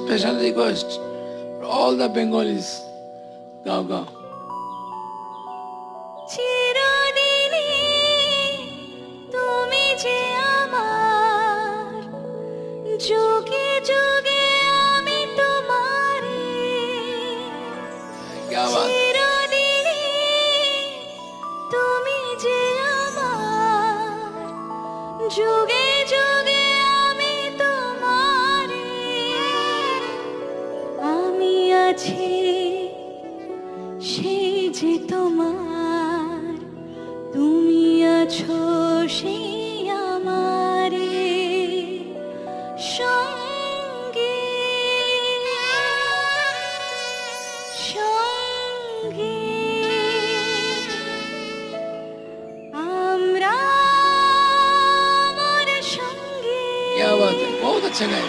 special request for all the Bengalis. Go, go. চিরদিনই তুমি যে আমার, যুগে যুগে আমি তোমারে। क्या बात। চিরদিনই তুমি যে আমার, যুগে যুগে আমি তোমারে। আমি আছি সেই যে তোমার, তুমি আছো সেই আমারে সঙ্গে সঙ্গে। আমরা আমার সঙ্গে। क्या बात है, बहुत अच्छा गाए।